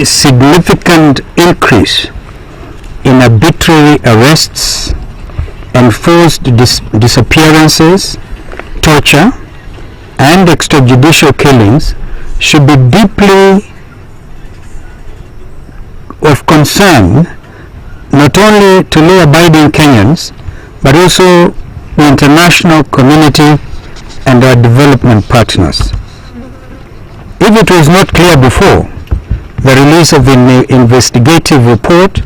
significant increase in arbitrary arrests, enforced disappearances, torture, and extrajudicial killings should be deeply of concern not only to law-abiding Kenyans, but also the international community and our development partners. If it was not clear before, the release of the investigative report,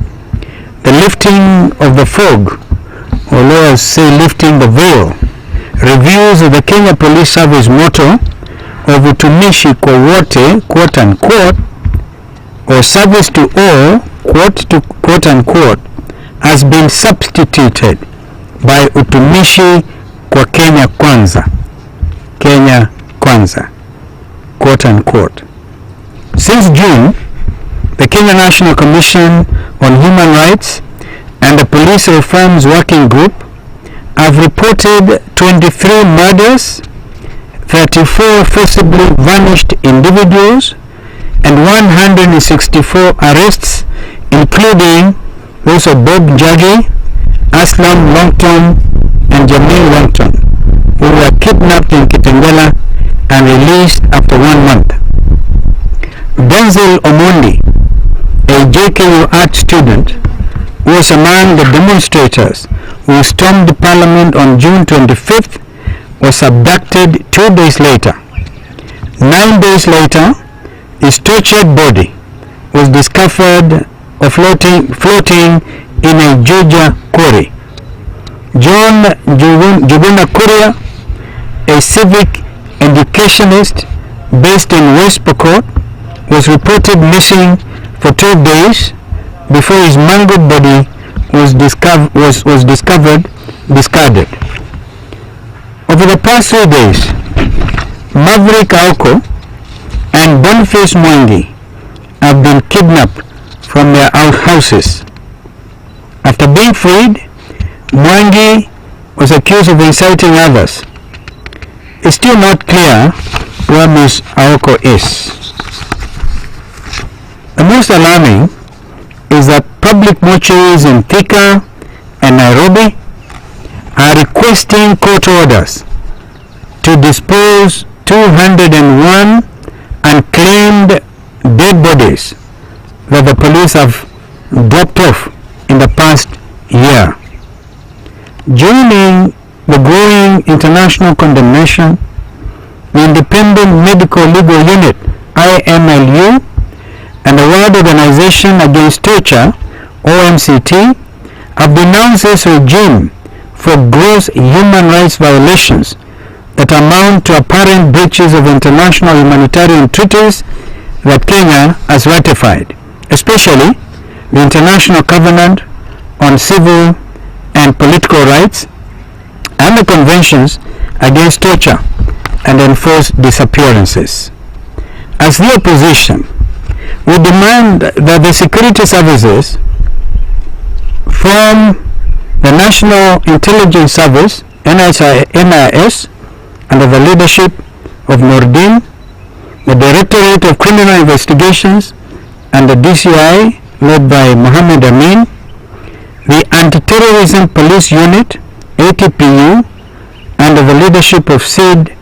the lifting of the fog, or lawyers say lifting the veil, reviews of the Kenya Police Service motto of utumishi kwa wote, quote unquote, or service to all, quote unquote, has been substituted by utumishi kwa Kenya Kwanza, Kenya Kwanza, quote unquote. Since June, the Kenya National Commission on Human Rights and the Police Reforms Working Group have reported 23 murders, 34 forcibly vanished individuals, and 164 arrests, including those of Bob Njagi, Aslam Longton, and Jamil Longton, who were kidnapped in Kitengela and released after 1 month. Denzel Omondi, a JKU art student, was among the demonstrators who stormed the parliament on June 25th, was abducted 2 days later. 9 days later, his tortured body was discovered floating in a Georgia quarry. John Juguna Kuria, a civic educationist based in West Pokot, was reported missing for 12 days before his mangled body was discovered discarded. Over the past 3 days, Maverick Aoko and Boniface Mwangi have been kidnapped from their houses. After being freed, Mwangi was accused of inciting others. It's still not clear where Ms. Aoko is. The most alarming is that public mortuaries in Thika and Nairobi are requesting court orders to dispose 201 unclaimed dead bodies that the police have dropped off in the past year. Joining the growing international condemnation, the Independent Medical Legal Unit, IMLU, and the World Organization Against Torture, OMCT, have denounced this regime for gross human rights violations that amount to apparent breaches of international humanitarian treaties that Kenya has ratified, especially the International Covenant on Civil and Political Rights and the Conventions Against Torture and Enforced Disappearances. As the opposition, we demand that the security services from the National Intelligence Service, NIS, under the leadership of Nordin, the Directorate of Criminal Investigations, and the DCI, led by Mohammed Amin, the Anti-Terrorism Police Unit, ATPU, under the leadership of Sid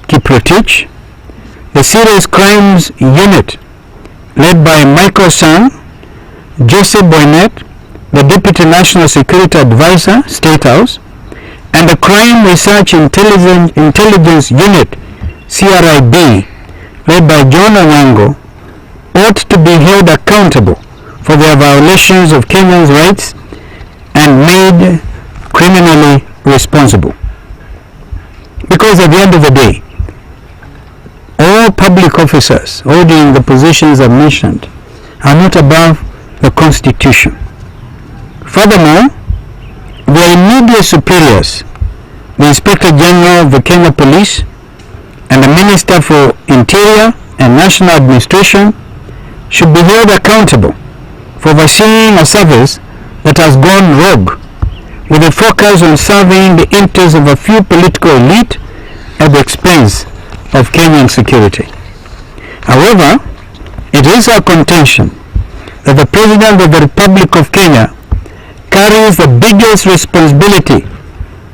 Kiprotich, the Serious Crimes Unit, led by Michael Sang, Joseph Boynet, the Deputy National Security Advisor, State House, and the Crime Research Intelligence Unit, CRIB, led by John Onyango, ought to be held accountable for their violations of Kenyans' rights and made criminally responsible. Because at the end of the day, all public officers holding the positions I've mentioned are not above the Constitution. Furthermore, their immediate superiors, the Inspector General of the Kenya Police and the Minister for Interior and National Administration, should be held accountable for overseeing a service that has gone rogue, with a focus on serving the interests of a few political elite at the expense of Kenyan security. However, it is our contention that the President of the Republic of Kenya carries the biggest responsibility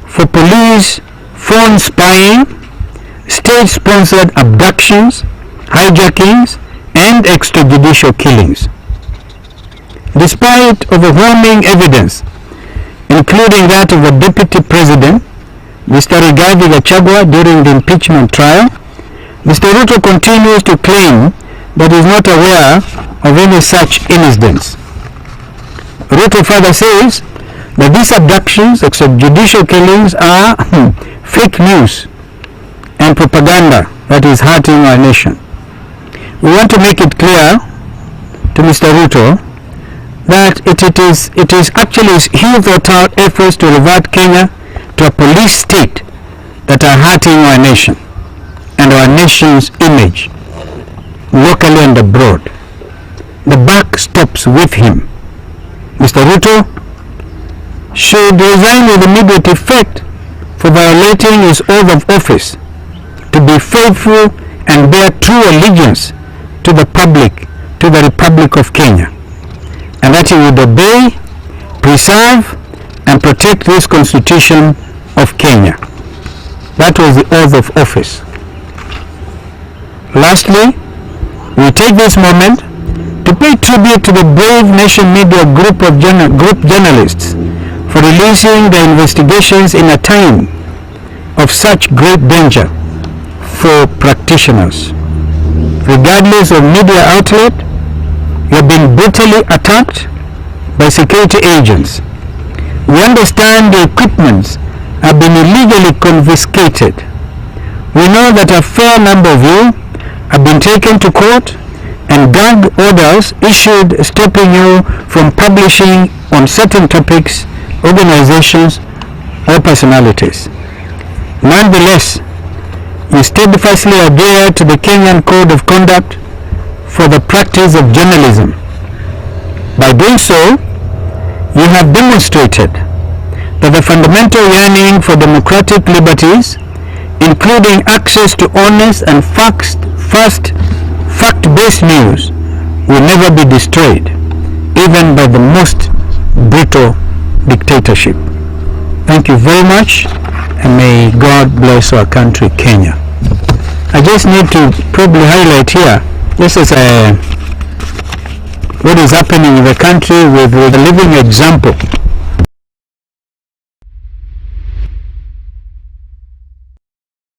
for police phone spying, state-sponsored abductions, hijackings, and extrajudicial killings. Despite overwhelming evidence, including that of the Deputy President, Mr. DP Gachagua, during the impeachment trial, Mr. Ruto continues to claim that he is not aware of any such incidents. Ruto further says that these abductions, extrajudicial killings, are fake news and propaganda that is hurting our nation. We want to make it clear to Mr. Ruto that it is actually he thought out efforts to revert Kenya to a police state that are hurting our nation and our nation's image locally and abroad. The buck stops with him. Mr. Ruto should resign with immediate effect for violating his oath of office to be faithful and bear true allegiance to the public, to the Republic of Kenya, and that he would obey, preserve, and protect this Constitution of Kenya. That was the oath of office. Lastly, we take this moment to pay tribute to the brave Nation Media group journalists for releasing the investigations in a time of such great danger for practitioners. Regardless of media outlet, you have been brutally attacked by security agents. We understand the equipments have been illegally confiscated. We know that a fair number of you have been taken to court and gag orders issued stopping you from publishing on certain topics, organizations, or personalities. Nonetheless, you steadfastly adhere to the Kenyan Code of Conduct for the practice of journalism. By doing so, you have demonstrated that the fundamental yearning for democratic liberties, including access to honest and fact-based news, will never be destroyed, even by the most brutal dictatorship. Thank you very much, and may God bless our country, Kenya. I just need to probably highlight here, this is what is happening in the country with a living example